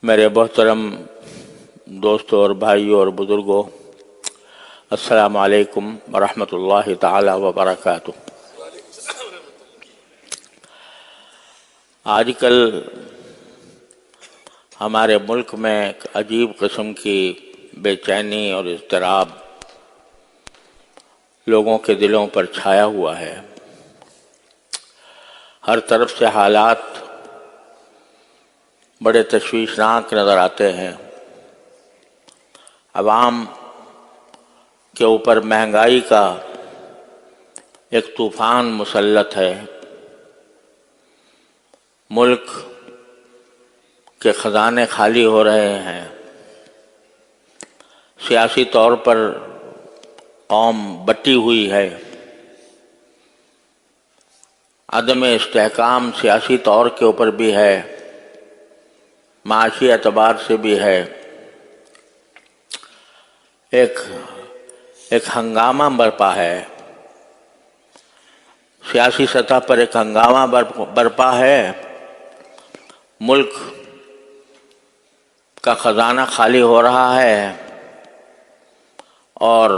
میرے محترم دوستوں اور بھائیوں اور بزرگوں، السلام علیکم ورحمۃ اللہ تعالی وبرکاتہ۔ آج کل ہمارے ملک میں ایک عجیب قسم کی بے چینی اور اضطراب لوگوں کے دلوں پر چھایا ہوا ہے۔ ہر طرف سے حالات بڑے تشویشناک نظر آتے ہیں۔ عوام کے اوپر مہنگائی کا ایک طوفان مسلط ہے۔ ملک کے خزانے خالی ہو رہے ہیں۔ سیاسی طور پر قوم بٹی ہوئی ہے۔ عدم استحکام سیاسی طور کے اوپر بھی ہے، معاشی اعتبار سے بھی ہے۔ ایک ہنگامہ برپا ہے، سیاسی سطح پر ایک ہنگامہ برپا ہے۔ ملک کا خزانہ خالی ہو رہا ہے اور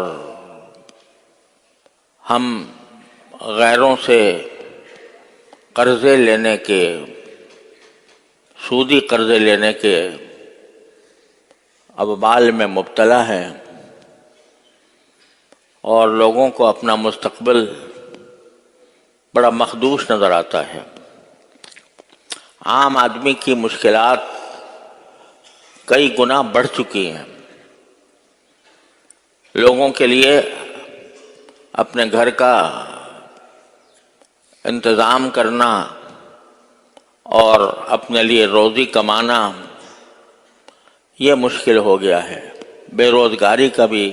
ہم غیروں سے قرضے لینے کے، سودی قرضے لینے کے ابوال میں مبتلا ہیں اور لوگوں کو اپنا مستقبل بڑا مخدوش نظر آتا ہے۔ عام آدمی کی مشکلات کئی گنا بڑھ چکی ہیں۔ لوگوں کے لیے اپنے گھر کا انتظام کرنا اور اپنے لیے روزی کمانا یہ مشکل ہو گیا ہے۔ بے روزگاری کا بھی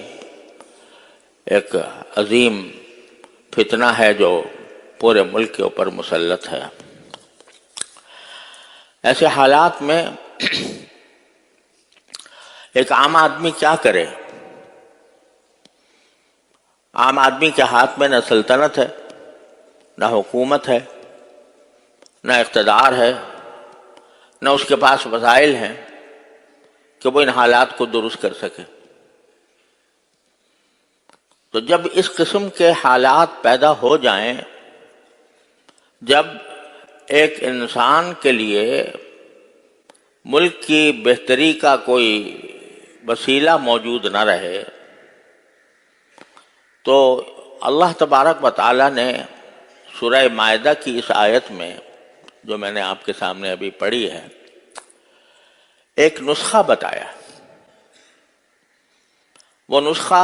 ایک عظیم فتنہ ہے جو پورے ملک کے اوپر مسلط ہے۔ ایسے حالات میں ایک عام آدمی کیا کرے؟ عام آدمی کے ہاتھ میں نہ سلطنت ہے، نہ حکومت ہے، نہ اقتدار ہے، نہ اس کے پاس وسائل ہیں کہ وہ ان حالات کو درست کر سکے۔ تو جب اس قسم کے حالات پیدا ہو جائیں، جب ایک انسان کے لیے ملک کی بہتری کا کوئی وسیلہ موجود نہ رہے، تو اللہ تبارک و تعالیٰ نے سورہ مائدہ کی اس آیت میں جو میں نے آپ کے سامنے ابھی پڑھی ہے، ایک نسخہ بتایا۔ وہ نسخہ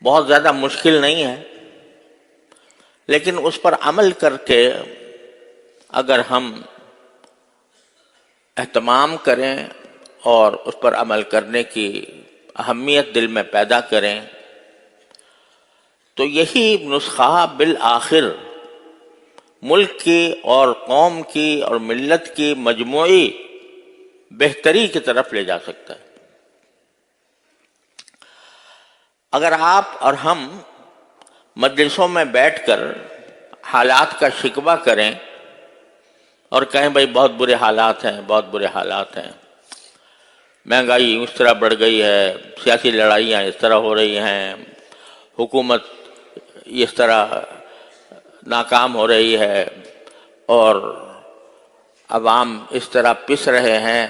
بہت زیادہ مشکل نہیں ہے، لیکن اس پر عمل کر کے اگر ہم اہتمام کریں اور اس پر عمل کرنے کی اہمیت دل میں پیدا کریں، تو یہی نسخہ بالآخر ملک کی اور قوم کی اور ملت کی مجموعی بہتری کی طرف لے جا سکتا ہے۔ اگر آپ اور ہم مجلسوں میں بیٹھ کر حالات کا شکوہ کریں اور کہیں بھائی بہت برے حالات ہیں، بہت برے حالات ہیں، مہنگائی اس طرح بڑھ گئی ہے، سیاسی لڑائیاں اس طرح ہو رہی ہیں، حکومت اس طرح ناکام ہو رہی ہے اور عوام اس طرح پس رہے ہیں،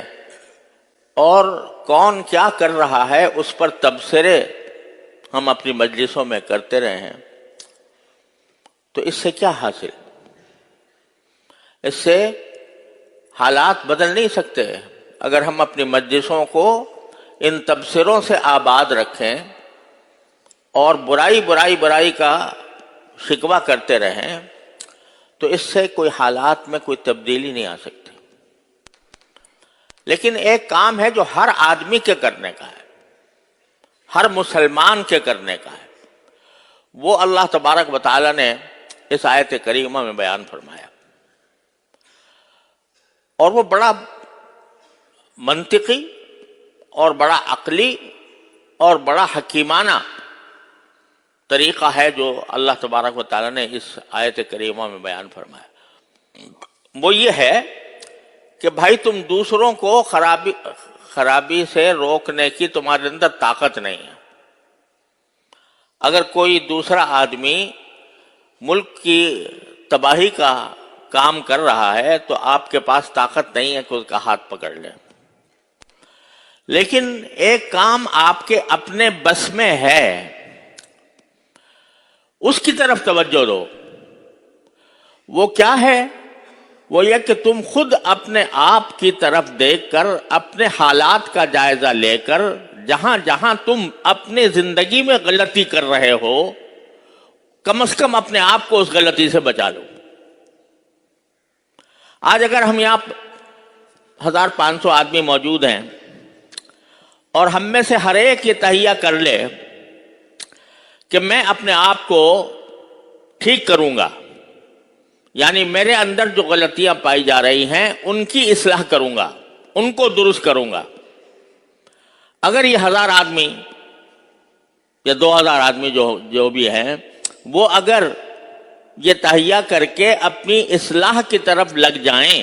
اور کون کیا کر رہا ہے اس پر تبصرے ہم اپنی مجلسوں میں کرتے رہے ہیں، تو اس سے کیا حاصل؟ اس سے حالات بدل نہیں سکتے۔ اگر ہم اپنی مجلسوں کو ان تبصروں سے آباد رکھیں اور برائی کا شکوہ کرتے رہیں، تو اس سے کوئی حالات میں کوئی تبدیلی نہیں آ سکتی۔ لیکن ایک کام ہے جو ہر آدمی کے کرنے کا ہے، ہر مسلمان کے کرنے کا ہے، وہ اللہ تبارک و تعالی نے اس آیت کریمہ میں بیان فرمایا، اور وہ بڑا منطقی اور بڑا عقلی اور بڑا حکیمانہ طریقہ ہے جو اللہ تبارک و تعالی نے اس آیت کریمہ میں بیان فرمایا۔ وہ یہ ہے کہ بھائی تم دوسروں کو خرابی سے روکنے کی تمہارے اندر طاقت نہیں ہے. اگر کوئی دوسرا آدمی ملک کی تباہی کا کام کر رہا ہے تو آپ کے پاس طاقت نہیں ہے کہ اس کا ہاتھ پکڑ لیں. لیکن ایک کام آپ کے اپنے بس میں ہے، اس کی طرف توجہ دو. وہ کیا ہے؟ وہ یہ کہ تم خود اپنے آپ کی طرف دیکھ کر، اپنے حالات کا جائزہ لے کر، جہاں جہاں تم اپنی زندگی میں غلطی کر رہے ہو، کم از کم اپنے آپ کو اس غلطی سے بچا لو. آج اگر ہم یہاں 1500 آدمی موجود ہیں اور ہم میں سے ہر ایک یہ تہیہ کر لے کہ میں اپنے آپ کو ٹھیک کروں گا، یعنی میرے اندر جو غلطیاں پائی جا رہی ہیں ان کی اصلاح کروں گا، ان کو درست کروں گا. اگر یہ 1000 آدمی یا 2000 آدمی جو بھی ہیں، وہ اگر یہ تہیہ کر کے اپنی اصلاح کی طرف لگ جائیں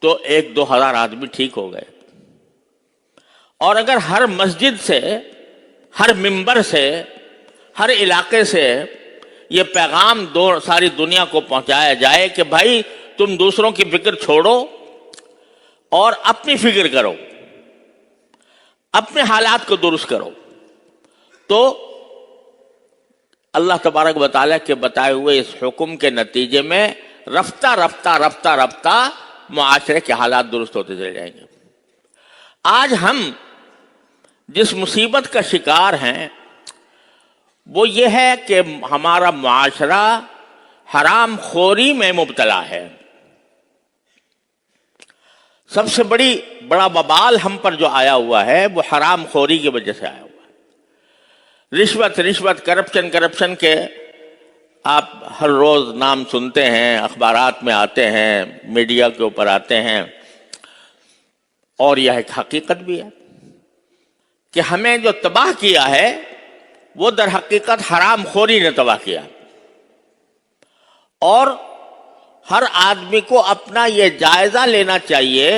تو 1000-2000 آدمی ٹھیک ہو گئے. اور اگر ہر مسجد سے، ہر ممبر سے، ہر علاقے سے یہ پیغام ساری دنیا کو پہنچایا جائے کہ بھائی تم دوسروں کی فکر چھوڑو اور اپنی فکر کرو، اپنے حالات کو درست کرو، تو اللہ تبارک و تعالیٰ کے بتائے ہوئے اس حکم کے نتیجے میں رفتہ رفتہ معاشرے کے حالات درست ہوتے چلے جائیں گے. آج ہم جس مصیبت کا شکار ہیں وہ یہ ہے کہ ہمارا معاشرہ حرام خوری میں مبتلا ہے. سب سے بڑا وبال ہم پر جو آیا ہوا ہے وہ حرام خوری کی وجہ سے آیا ہوا ہے. رشوت کرپشن کے آپ ہر روز نام سنتے ہیں، اخبارات میں آتے ہیں، میڈیا کے اوپر آتے ہیں، اور یہ ایک حقیقت بھی ہے کہ ہمیں جو تباہ کیا ہے وہ در حقیقت حرام خوری نے تباہ کیا. اور ہر آدمی کو اپنا یہ جائزہ لینا چاہیے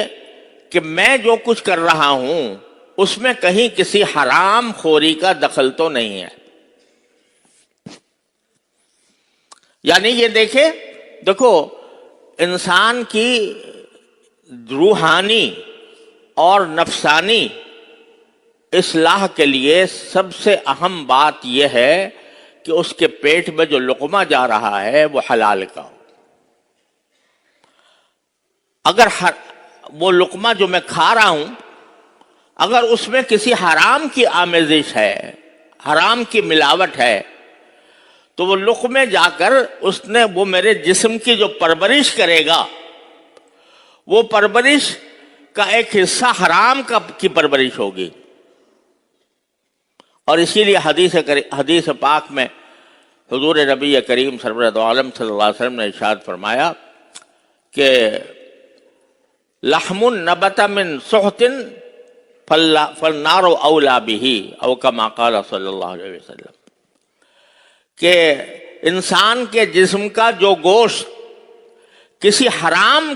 کہ میں جو کچھ کر رہا ہوں اس میں کہیں کسی حرام خوری کا دخل تو نہیں ہے. یعنی یہ دیکھو انسان کی روحانی اور نفسانی اصلاح کے لیے سب سے اہم بات یہ ہے کہ اس کے پیٹ میں جو لقمہ جا رہا ہے وہ حلال کا ہو. اگر وہ لقمہ جو میں کھا رہا ہوں اگر اس میں کسی حرام کی آمیزش ہے، حرام کی ملاوٹ ہے، تو وہ لقمے جا کر وہ میرے جسم کی جو پرورش کرے گا وہ پرورش کا ایک حصہ حرام کی پرورش ہوگی. اور اسی لیے حدیث پاک میں حضور نبی کریم سرورت عالم صلی اللہ علیہ وسلم نے ارشاد فرمایا کہ لحم نبت من سحت فالنار اولا به او کما قال صلی اللہ علیہ وسلم، کہ انسان کے جسم کا جو گوشت کسی حرام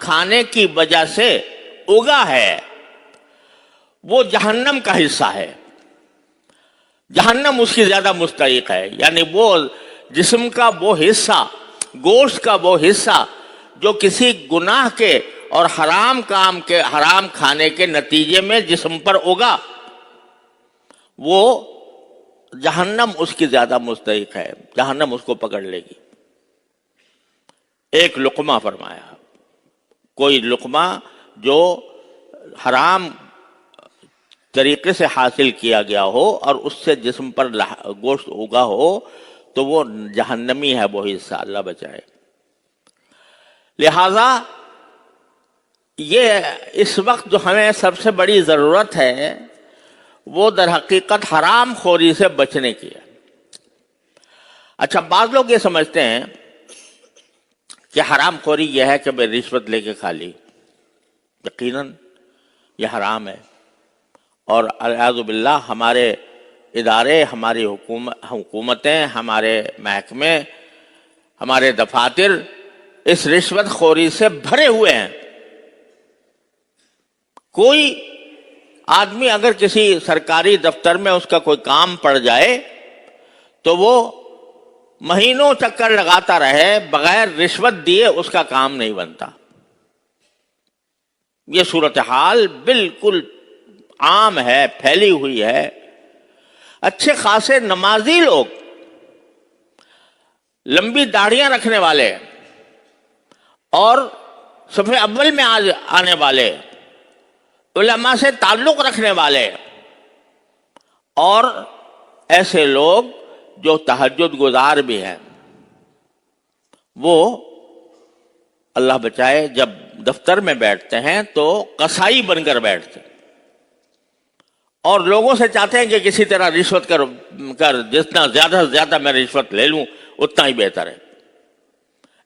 کھانے کی وجہ سے اگا ہے وہ جہنم کا حصہ ہے، جہنم اس کی زیادہ مستحق ہے. یعنی وہ جسم کا وہ حصہ، گوشت کا وہ حصہ جو کسی گناہ کے اور حرام کھانے کے نتیجے میں جسم پر اگا، وہ جہنم اس کی زیادہ مستحق ہے، جہنم اس کو پکڑ لے گی. ایک لقمہ فرمایا، کوئی لقمہ جو حرام طریقے سے حاصل کیا گیا ہو اور اس سے جسم پر گوشت اگا ہو تو وہ جہنمی ہے وہ حصہ، اللہ بچائے. لہذا یہ اس وقت جو ہمیں سب سے بڑی ضرورت ہے وہ در حقیقت حرام خوری سے بچنے کی ہے. اچھا، بعض لوگ یہ سمجھتے ہیں کہ حرام خوری یہ ہے کہ میں رشوت لے کے کھا لی. یقیناً یہ حرام ہے، اور اعوذ باللہ ہمارے ادارے، ہماری حکومتیں، ہمارے محکمے، ہمارے دفاتر اس رشوت خوری سے بھرے ہوئے ہیں. کوئی آدمی اگر کسی سرکاری دفتر میں اس کا کوئی کام پڑ جائے تو وہ مہینوں چکر لگاتا رہے، بغیر رشوت دیے اس کا کام نہیں بنتا. یہ صورتحال بالکل عام ہے، پھیلی ہوئی ہے. اچھے خاصے نمازی لوگ، لمبی داڑھیاں رکھنے والے اور صف اول میں آنے والے، علماء سے تعلق رکھنے والے، اور ایسے لوگ جو تہجد گزار بھی ہیں، وہ اللہ بچائے جب دفتر میں بیٹھتے ہیں تو قصائی بن کر بیٹھتے اور لوگوں سے چاہتے ہیں کہ کسی طرح رشوت کر جتنا زیادہ سے زیادہ میں رشوت لے لوں اتنا ہی بہتر ہے.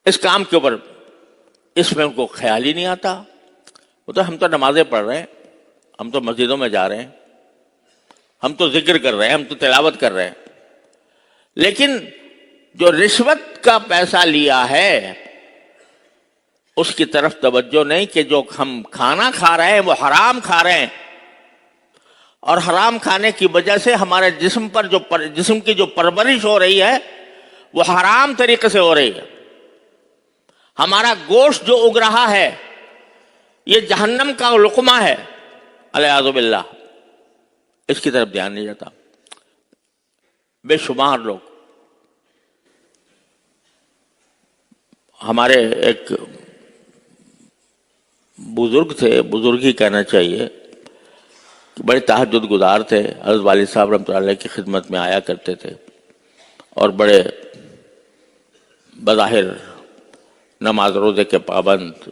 اس کام کے اوپر اس میں ان کو خیال ہی نہیں آتا. وہ تو ہم تو نمازیں پڑھ رہے ہیں، ہم تو مسجدوں میں جا رہے ہیں، ہم تو ذکر کر رہے ہیں، ہم تو تلاوت کر رہے ہیں، لیکن جو رشوت کا پیسہ لیا ہے اس کی طرف توجہ نہیں کہ جو ہم کھانا کھا رہے ہیں وہ حرام کھا رہے ہیں، اور حرام کھانے کی وجہ سے ہمارے جسم پر جسم کی جو پرورش ہو رہی ہے وہ حرام طریقے سے ہو رہی ہے. ہمارا گوشت جو اگ رہا ہے یہ جہنم کا لقمہ ہے، والعیاذ باللہ. اس کی طرف دھیان نہیں جاتا. بے شمار لوگ، ہمارے ایک بزرگ تھے، بزرگ ہی کہنا چاہیے، بڑے تہجد گزار تھے. حضرت والد صاحب رحمۃ اللہ علیہ کی خدمت میں آیا کرتے تھے اور بڑے بظاہر نماز روزے کے پابند،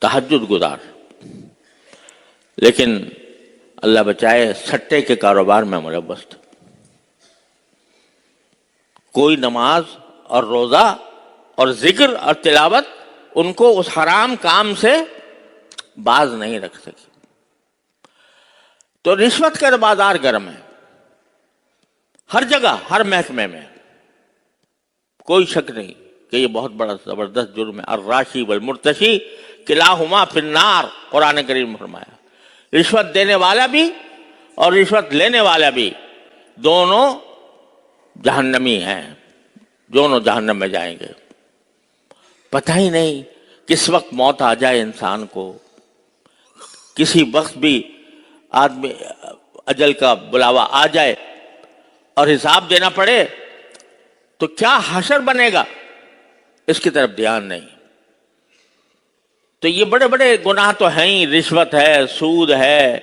تہجد گزار، لیکن اللہ بچائے سٹے کے کاروبار میں ملوث تھے. کوئی نماز اور روزہ اور ذکر اور تلاوت ان کو اس حرام کام سے باز نہیں رکھ سکی. تو رشوت کا بازار گرم ہے ہر جگہ، ہر محکمے میں، کوئی شک نہیں کہ یہ بہت بڑا زبردست جرم ہے. الراشی والمرتشی کلاہما فی النار، قرآن کریم میں فرمایا. رشوت دینے والا بھی اور رشوت لینے والا بھی دونوں جہنمی ہیں، دونوں جہنم میں جائیں گے. پتہ ہی نہیں کس وقت موت آ جائے انسان کو، کسی وقت بھی آدمی اجل کا بلاوا آ جائے اور حساب دینا پڑے تو کیا حشر بنے گا، اس کی طرف دھیان نہیں. تو یہ بڑے بڑے گناہ تو ہیں ہی، رشوت ہے، سود ہے،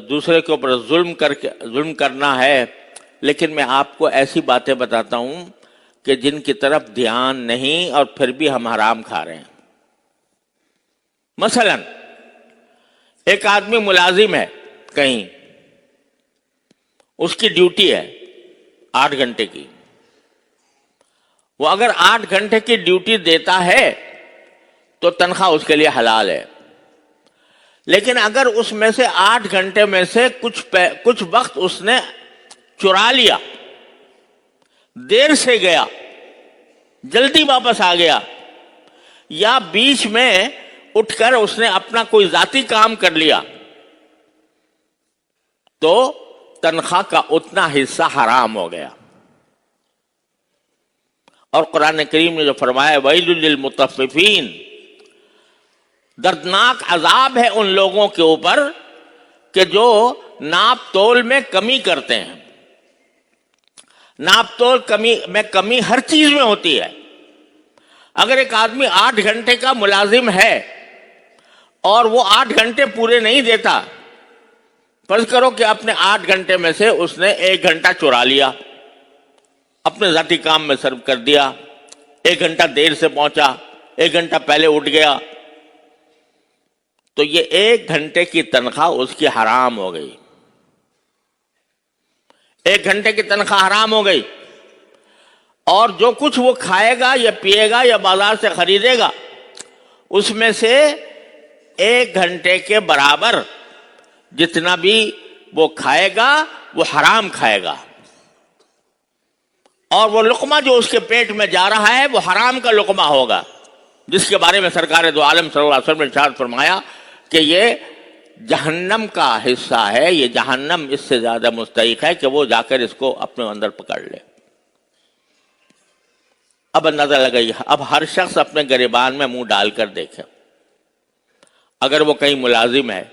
دوسرے کے اوپر ظلم کرنا ہے. لیکن میں آپ کو ایسی باتیں بتاتا ہوں کہ جن کی طرف دھیان نہیں اور پھر بھی ہم حرام کھا رہے ہیں. مثلا ایک آدمی ملازم ہے کہیں، اس کی ڈیوٹی ہے 8 گھنٹے کی. وہ اگر 8 گھنٹے کی ڈیوٹی دیتا ہے تو تنخواہ اس کے لیے حلال ہے. لیکن اگر اس میں سے 8 گھنٹے میں سے کچھ وقت اس نے چرا لیا، دیر سے گیا، جلدی واپس آ گیا، یا بیچ میں اٹھ کر اس نے اپنا کوئی ذاتی کام کر لیا، تو تنخواہ کا اتنا حصہ حرام ہو گیا. اور قرآن کریم نے جو فرمایا ویل للمطففین، دردناک عذاب ہے ان لوگوں کے اوپر کہ جو ناپ تول میں کمی کرتے ہیں. ناپ تول میں کمی ہر چیز میں ہوتی ہے. اگر ایک آدمی 8 گھنٹے کا ملازم ہے اور وہ 8 گھنٹے پورے نہیں دیتا، فرض کرو کہ اپنے 8 گھنٹے میں سے اس نے 1 گھنٹہ چرا لیا، اپنے ذاتی کام میں صرف کر دیا، 1 گھنٹہ دیر سے پہنچا، 1 گھنٹہ پہلے اٹھ گیا، تو یہ 1 گھنٹے کی تنخواہ اس کی حرام ہو گئی. 1 گھنٹے کی تنخواہ حرام ہو گئی. اور جو کچھ وہ کھائے گا یا پیے گا یا بازار سے خریدے گا، اس میں سے 1 گھنٹے کے برابر جتنا بھی وہ کھائے گا وہ حرام کھائے گا. اور وہ لقمہ جو اس کے پیٹ میں جا رہا ہے وہ حرام کا لقمہ ہوگا، جس کے بارے میں سرکار دو عالم صلی اللہ علیہ وسلم نے ارشاد فرمایا کہ یہ جہنم کا حصہ ہے، یہ جہنم اس سے زیادہ مستحق ہے کہ وہ جا کر اس کو اپنے اندر پکڑ لے۔ اب اندازہ لگائیے، اب ہر شخص اپنے گریبان میں منہ ڈال کر دیکھے، اگر وہ کہیں ملازم ہے،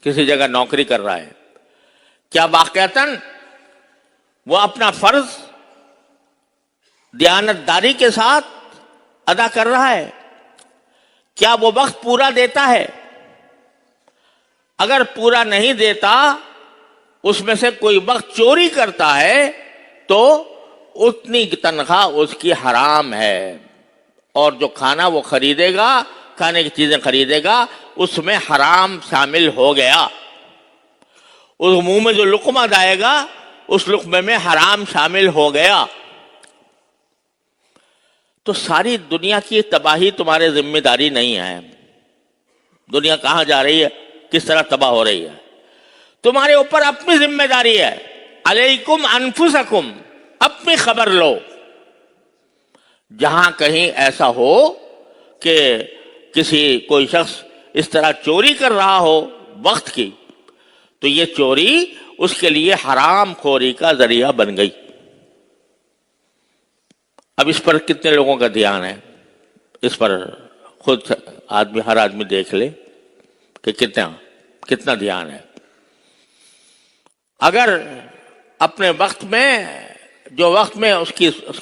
کسی جگہ نوکری کر رہا ہے، کیا واقعتاً وہ اپنا فرض دیانتداری کے ساتھ ادا کر رہا ہے؟ کیا وہ وقت پورا دیتا ہے؟ اگر پورا نہیں دیتا، اس میں سے کوئی وقت چوری کرتا ہے تو اتنی تنخواہ اس کی حرام ہے، اور جو کھانا وہ خریدے گا، کھانے کی چیزیں خریدے گا، اس میں حرام شامل ہو گیا، اس منہ میں جو لقمہ جائے گا اس لقمے میں حرام شامل ہو گیا۔ تو ساری دنیا کی تباہی تمہارے ذمہ داری نہیں ہے۔ دنیا کہاں جا رہی ہے، کس طرح تباہ ہو رہی ہے، تمہارے اوپر اپنی ذمہ داری ہے۔ علیکم انفسکم، اپنی خبر لو۔ جہاں کہیں ایسا ہو کہ کوئی شخص اس طرح چوری کر رہا ہو وقت کی، تو یہ چوری اس کے لیے حرام خوری کا ذریعہ بن گئی۔ اب اس پر کتنے لوگوں کا دھیان ہے؟ اس پر خود ہر آدمی دیکھ لے کہ کتنا دھیان ہے۔ اگر اپنے وقت میں جو وقت میں اس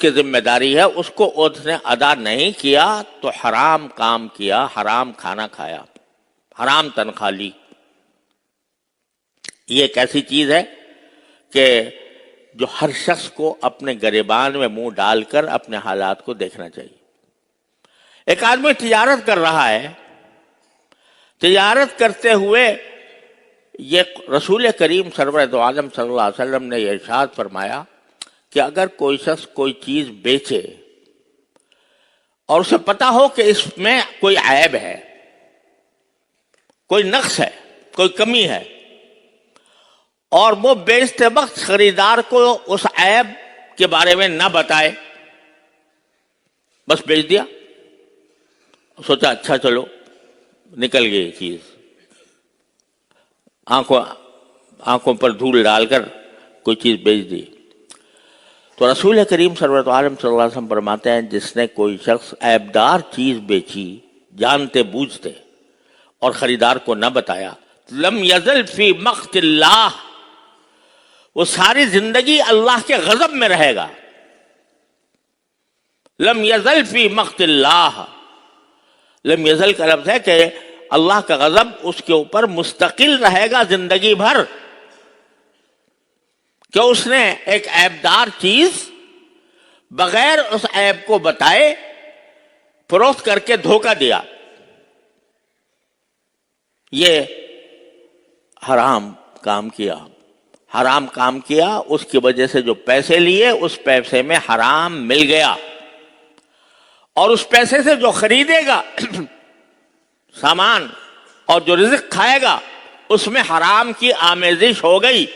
کی ذمہ داری ہے اس کو اس نے ادا نہیں کیا تو حرام کام کیا، حرام کھانا کھایا، حرام تنخواہ لی۔ یہ ایک ایسی چیز ہے کہ جو ہر شخص کو اپنے گریبان میں منہ ڈال کر اپنے حالات کو دیکھنا چاہیے۔ ایک آدمی تجارت کر رہا ہے، تجارت کرتے ہوئے یہ رسول کریم سرور دو عالم صلی اللہ علیہ وسلم نے یہ ارشاد فرمایا کہ اگر کوئی شخص کوئی چیز بیچے اور اسے پتا ہو کہ اس میں کوئی عیب ہے، کوئی نقص ہے، کوئی کمی ہے، اور وہ بیچتے وقت خریدار کو اس عیب کے بارے میں نہ بتائے، بس بیچ دیا، سوچا اچھا چلو نکل گئی چیز، آنکھوں پر دھول ڈال کر کوئی چیز بیچ دی، تو رسول کریم سرورت عالم صلی اللہ علیہ وسلم فرماتے ہیں جس نے کوئی شخص عیبدار چیز بیچی جانتے بوجھتے اور خریدار کو نہ بتایا، لم یزل فی مقت اللہ، وہ ساری زندگی اللہ کے غضب میں رہے گا۔ لم یزل فی مقت اللہ، لم یزل کا لفظ ہے کہ اللہ کا غضب اس کے اوپر مستقل رہے گا زندگی بھر، کہ اس نے ایک عیبدار چیز بغیر اس عیب کو بتائے فروخت کر کے دھوکہ دیا۔ یہ حرام کام کیا، حرام کام کیا، اس کی وجہ سے جو پیسے لیے اس پیسے میں حرام مل گیا، اور اس پیسے سے جو خریدے گا سامان اور جو رزق کھائے گا اس میں حرام کی آمیزش ہو گئی،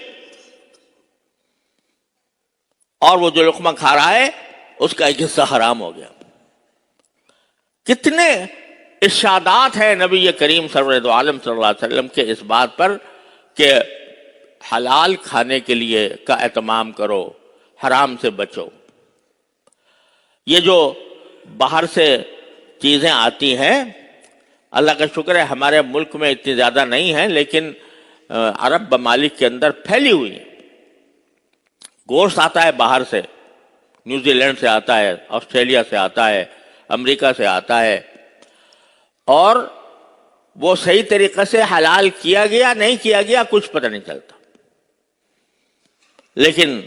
اور وہ جو لقمہ کھا رہا ہے اس کا ایک حصہ حرام ہو گیا۔ کتنے ارشادات ہیں نبی کریم سرور دو عالم صلی اللہ علیہ وسلم کے اس بات پر کہ حلال کھانے کے لیے کا اہتمام کرو، حرام سے بچو۔ یہ جو باہر سے چیزیں آتی ہیں، اللہ کا شکر ہے ہمارے ملک میں اتنی زیادہ نہیں ہیں، لیکن عرب ممالک کے اندر پھیلی ہوئی ہیں۔ گوشت آتا ہے باہر سے، نیوزی لینڈ سے آتا ہے، آسٹریلیا سے آتا ہے، امریکہ سے آتا ہے، اور وہ صحیح طریقے سے حلال کیا گیا نہیں کیا گیا کچھ پتہ نہیں چلتا، لیکن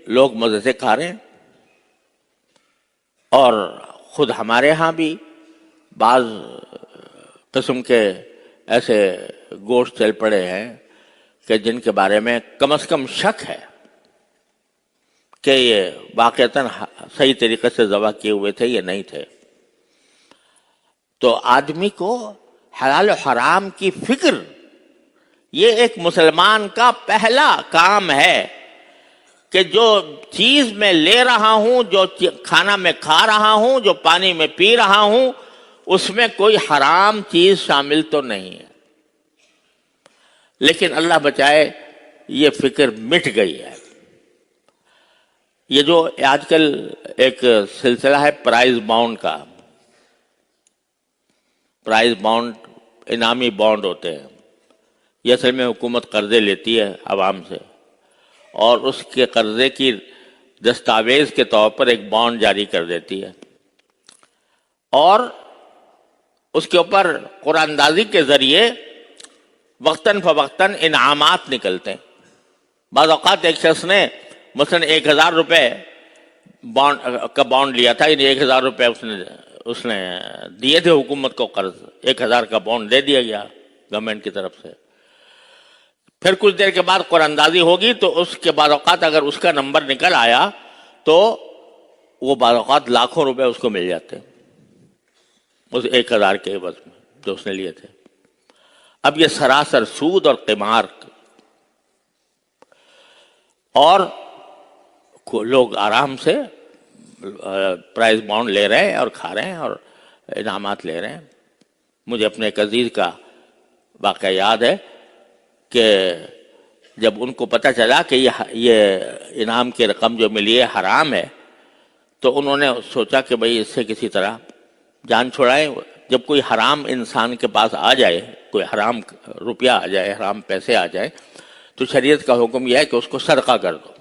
لوگ مزے سے کھا رہے ہیں۔ اور خود ہمارے ہاں بھی بعض قسم کے ایسے گوشت چل پڑے ہیں کہ جن کے بارے میں کم از کم شک ہے کہ یہ واقعتاً صحیح طریقے سے ذبح کیے ہوئے تھے یا نہیں تھے۔ تو آدمی کو حلال و حرام کی فکر، یہ ایک مسلمان کا پہلا کام ہے کہ جو چیز میں لے رہا ہوں، جو کھانا میں کھا رہا ہوں، جو پانی میں پی رہا ہوں، اس میں کوئی حرام چیز شامل تو نہیں ہے. لیکن اللہ بچائے یہ فکر مٹ گئی ہے. یہ جو آج کل ایک سلسلہ ہے پرائز بانڈ کا، پرائز بانڈ انعامی بانڈ ہوتے ہیں. یہ اصل میں حکومت قرضے لیتی ہے عوام سے، اور اس کے قرضے کی دستاویز کے طور پر ایک بانڈ جاری کر دیتی ہے، اور اس کے اوپر قرآن اندازی کے ذریعے وقتاً فوقتاً انعامات نکلتے ہیں. بعض اوقات ایک شخص نے مثلاً 1000 روپے کا بانڈ لیا تھا، یعنی 1000 روپے اس نے دیے تھے حکومت کو قرض، 1000 کا بانڈ دے دیا گیا گورنمنٹ کی طرف سے. پھر کچھ دیر کے بعد قرآن اندازی ہوگی تو اس کے بعد اوقات اگر اس کا نمبر نکل آیا تو وہ بعض اوقات لاکھوں روپے اس کو مل جاتے ہیں اس 1000 کے عوض میں جو اس نے لیے تھے. اب یہ سراسر سود اور قمار، اور لوگ آرام سے پرائز بانڈ لے رہے ہیں اور کھا رہے ہیں اور انعامات لے رہے ہیں. مجھے اپنے ایک عزیز کا واقعہ یاد ہے کہ جب ان کو پتہ چلا کہ یہ انعام کی رقم جو ملی ہے حرام ہے، تو انہوں نے سوچا کہ بھئی اس سے کسی طرح جان چھڑائیں. جب کوئی حرام انسان کے پاس آ جائے، کوئی حرام روپیہ آ جائے، حرام پیسے آ جائیں، تو شریعت کا حکم یہ ہے کہ اس کو صدقہ کر دو،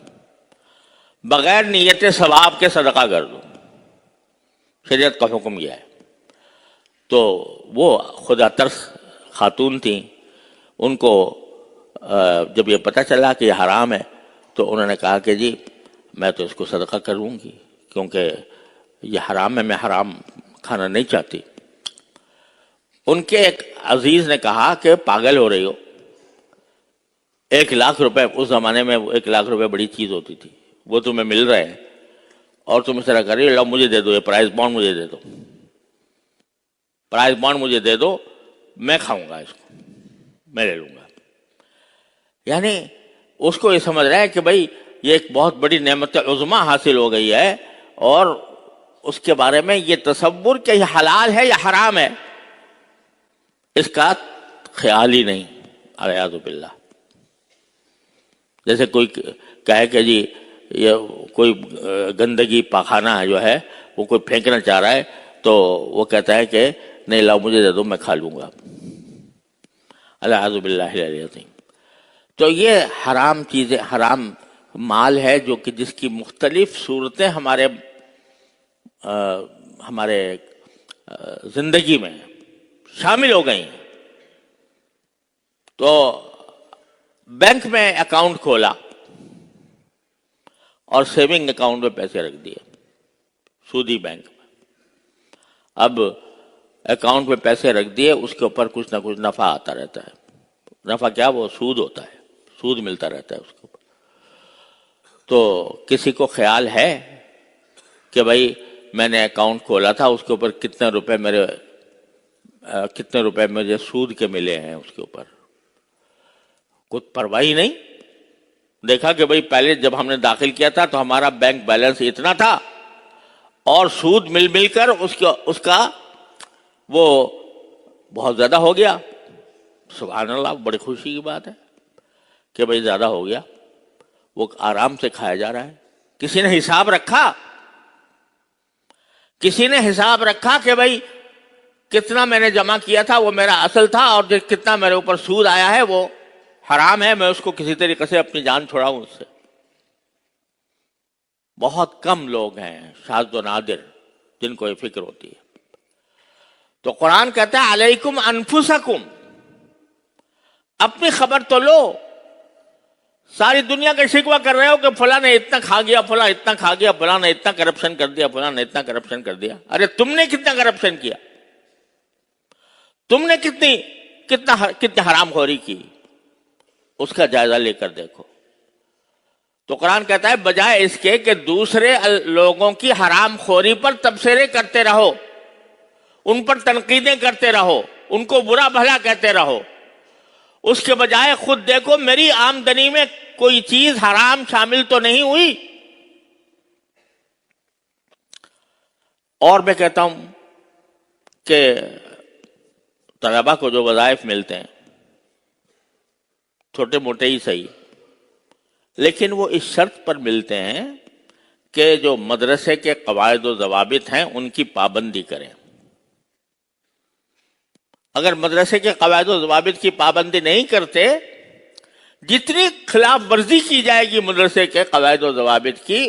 بغیر نیت ثواب کے صدقہ کر دو. شریعت کا حکم یہ ہے. تو وہ خدا ترس خاتون تھیں، ان کو جب یہ پتہ چلا کہ یہ حرام ہے تو انہوں نے کہا کہ جی میں تو اس کو صدقہ کروں گی، کیونکہ یہ حرام ہے، میں حرام کھانا نہیں چاہتی. ان کے ایک عزیز نے کہا کہ پاگل ہو رہی ہو، 1,00,000 روپے اس زمانے میں 1,00,000 روپے بڑی چیز ہوتی تھی، وہ تمہیں مل رہے ہیں اور تم اس طرح کر رہی ہو. لو مجھے دے دو، یہ پرائز بانڈ مجھے دے دو، پرائز بانڈ مجھے دے دو، میں کھاؤں گا اس کو، میں لے لوں گا. یعنی اس کو یہ سمجھ رہا ہے کہ بھئی یہ ایک بہت بڑی نعمت عظمیٰ حاصل ہو گئی ہے، اور اس کے بارے میں یہ تصور کہ یہ حلال ہے یا حرام ہے اس کا خیال ہی نہیں. اعوذ باللہ. جیسے کوئی کہے کہ جی یہ کوئی گندگی پاخانہ جو ہے وہ کوئی پھینکنا چاہ رہا ہے تو وہ کہتا ہے کہ نہیں لاؤ مجھے دے دو، میں کھا لوں گا. اعوذ باللہ العظیم. تو یہ حرام چیزیں، حرام مال ہے جو کہ جس کی مختلف صورتیں ہمارے زندگی میں شامل ہو گئی ہیں. تو بینک میں اکاؤنٹ کھولا اور سیونگ اکاؤنٹ میں پیسے رکھ دیے، سودی بینک میں. اب اکاؤنٹ میں پیسے رکھ دیے، اس کے اوپر کچھ نہ کچھ نفع آتا رہتا ہے. نفع کیا؟ وہ سود ہوتا ہے، سود ملتا رہتا ہے اس کے اوپر. تو کسی کو خیال ہے کہ بھائی میں نے اکاؤنٹ کھولا تھا، اس کے اوپر کتنے روپے مجھے سود کے ملے ہیں، اس کے اوپر کچھ پرواہ ہی نہیں. دیکھا کہ بھائی پہلے جب ہم نے داخل کیا تھا تو ہمارا بینک بیلنس اتنا تھا، اور سود مل کر اس کا وہ بہت زیادہ ہو گیا. سبحان اللہ، بڑی خوشی کی بات ہے کہ بھائی زیادہ ہو گیا، وہ آرام سے کھایا جا رہا ہے. کسی نے حساب رکھا، کسی نے حساب رکھا کہ بھائی کتنا میں نے جمع کیا تھا وہ میرا اصل تھا، اور جو کتنا میرے اوپر سود آیا ہے وہ حرام ہے، میں اس کو کسی طریقے سے اپنی جان چھڑاؤں اس سے. بہت کم لوگ ہیں، شاذ و نادر، جن کو یہ فکر ہوتی ہے. تو قرآن کہتا ہے علیکم انفسکم، اپنی خبر تو لو. ساری دنیا کا شکوہ کر رہے ہو کہ فلاں نے اتنا کھا گیا، فلاں اتنا کھا گیا، فلاں نے اتنا کرپشن کر دیا، فلاں نے اتنا کرپشن کر دیا. ارے تم نے کتنا کرپشن کیا؟ تم نے کتنی حرام خوری کی؟ اس کا جائزہ لے کر دیکھو. تو قرآن کہتا ہے بجائے اس کے کہ دوسرے لوگوں کی حرام خوری پر تبصرے کرتے رہو، ان پر تنقیدیں کرتے رہو، ان کو برا بھلا کہتے رہو، اس کے بجائے خود دیکھو میری آمدنی میں کوئی چیز حرام شامل تو نہیں ہوئی. اور میں کہتا ہوں کہ طلباء کو جو وظائف ملتے ہیں چھوٹے موٹے ہی صحیح، لیکن وہ اس شرط پر ملتے ہیں کہ جو مدرسے کے قواعد و ضوابط ہیں ان کی پابندی کریں. اگر مدرسے کے قواعد و ضوابط کی پابندی نہیں کرتے، جتنی خلاف ورزی کی جائے گی مدرسے کے قواعد و ضوابط کی،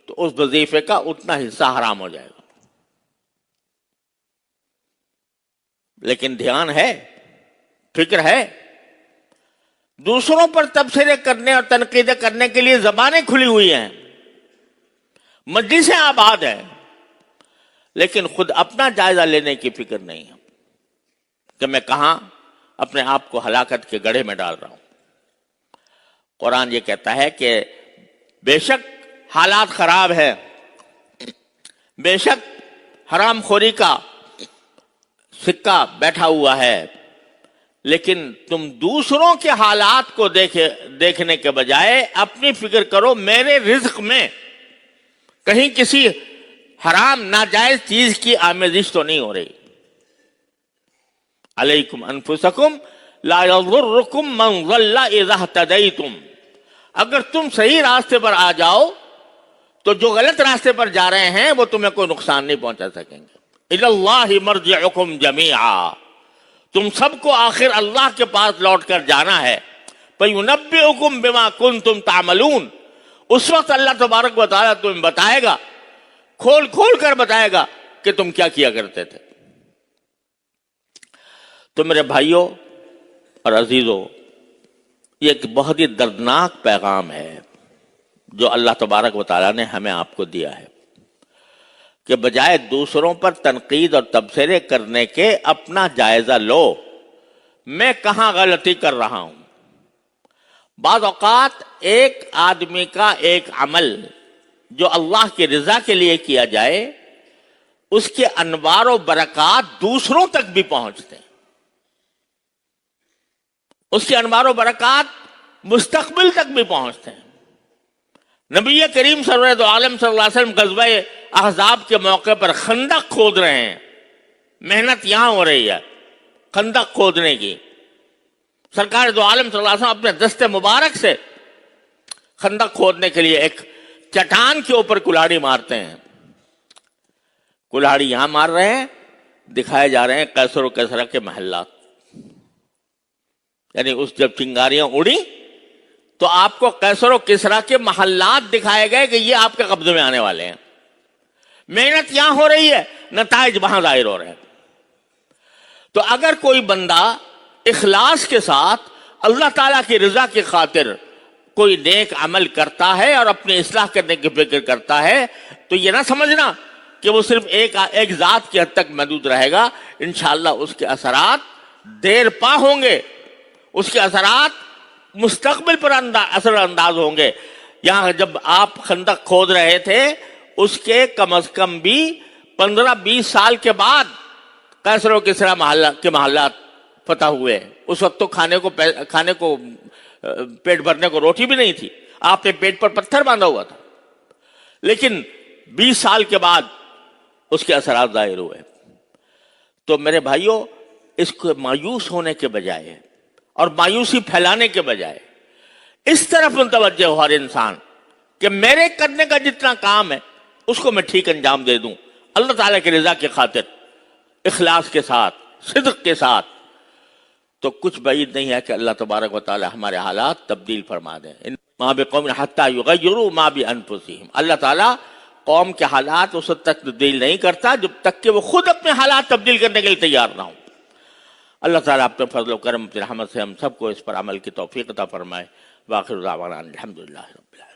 تو اس وظیفے کا اتنا حصہ حرام ہو جائے گا. لیکن دھیان ہے، فکر ہے، دوسروں پر تبصرے کرنے اور تنقید کرنے کے لیے زبانیں کھلی ہوئی ہیں، مجلسیں آباد ہیں، لیکن خود اپنا جائزہ لینے کی فکر نہیں ہے کہ میں کہاں اپنے آپ کو ہلاکت کے گڑھے میں ڈال رہا ہوں. قرآن یہ کہتا ہے کہ بے شک حالات خراب ہے، بے شک حرام خوری کا سکہ بیٹھا ہوا ہے، لیکن تم دوسروں کے حالات کو دیکھنے کے بجائے اپنی فکر کرو میرے رزق میں کہیں کسی حرام ناجائز چیز کی آمیزش تو نہیں ہو رہی. علیکم انفسکم لا یضرکم من ضل اذا اہتدیتم. اگر تم صحیح راستے پر آ جاؤ تو جو غلط راستے پر جا رہے ہیں وہ تمہیں کوئی نقصان نہیں پہنچا سکیں گے. الی اللہ مرجعکم جمیعا. تم سب کو آخر اللہ کے پاس لوٹ کر جانا ہے. فینبئکم بما کنتم تعملون. اس وقت اللہ تبارک و تعالیٰ تمہیں بتائے گا، کھول کھول کر بتائے گا کہ تم کیا کیا کرتے تھے. تو میرے بھائیوں اور عزیزوں، یہ ایک بہت ہی دردناک پیغام ہے جو اللہ تبارک و تعالیٰ نے ہمیں آپ کو دیا ہے کہ بجائے دوسروں پر تنقید اور تبصرے کرنے کے اپنا جائزہ لو، میں کہاں غلطی کر رہا ہوں. بعض اوقات ایک آدمی کا ایک عمل جو اللہ کی رضا کے لیے کیا جائے، اس کے انوار و برکات دوسروں تک بھی پہنچتے ہیں، اس کے انوار و برکات مستقبل تک بھی پہنچتے ہیں. نبی کریم سرور عالم صلی اللہ علیہ وسلم غزوہ احزاب کے موقع پر خندق کھود رہے ہیں. محنت یہاں ہو رہی ہے خندق کھودنے کی. سرکار دو عالم صلی اللہ علیہ وسلم اپنے دست مبارک سے خندق کھودنے کے لیے ایک چٹان کے اوپر کلاڑی مارتے ہیں. کلاڑی یہاں مار رہے ہیں، دکھائے جا رہے ہیں قیصر و کسریٰ کے محلات. یعنی اس جب چنگاریاں اڑی تو آپ کو قیصر و کسریٰ کے محلات دکھائے گئے کہ یہ آپ کے قبضے میں آنے والے ہیں. محنت یہاں ہو رہی ہے، نتائج وہاں ظاہر ہو رہے ہیں. تو اگر کوئی بندہ اخلاص کے ساتھ اللہ تعالیٰ کی رضا کی خاطر کوئی نیک عمل کرتا ہے اور اپنی اصلاح کرنے کی فکر کرتا ہے، تو یہ نہ سمجھنا کہ وہ صرف ایک ذات کی حد تک محدود رہے گا. انشاءاللہ اس کے اثرات دیر پا ہوں گے، اس کے اثرات مستقبل پر اثر انداز ہوں گے. یہاں جب آپ خندق کھود رہے تھے، اس کے کم از کم بھی 15-20 سال کے بعد قیصر و کسریٰ کے محلات فتح ہوئے. اس وقت تو کھانے کو پیٹ بھرنے کو روٹی بھی نہیں تھی، آپ نے پیٹ پر پتھر باندھا ہوا تھا. لیکن 20 سال کے بعد اس کے اثرات ظاہر ہوئے. تو میرے بھائیوں، اس کو مایوس ہونے کے بجائے اور مایوسی پھیلانے کے بجائے اس طرف متوجہ ہو ہر انسان کہ میرے کرنے کا جتنا کام ہے اس کو میں ٹھیک انجام دے دوں اللہ تعالیٰ کی رضا کی خاطر، اخلاص کے ساتھ، صدق کے ساتھ. تو کچھ بعید نہیں ہے کہ اللہ تبارک و تعالیٰ ہمارے حالات تبدیل فرما دیں. ما بقوم حتی یغیروا ما بانفسہم. اللہ تعالیٰ قوم کے حالات اس وقت تک تبدیل نہیں کرتا جب تک کہ وہ خود اپنے حالات تبدیل کرنے کے لیے تیار نہ ہوں. اللہ تعالیٰ اپنے فضل و کرم اپنی رحمت سے ہم سب کو اس پر عمل کی توفیق عطا فرمائے. وآخر دعوانا الحمدللہ رب العالمین.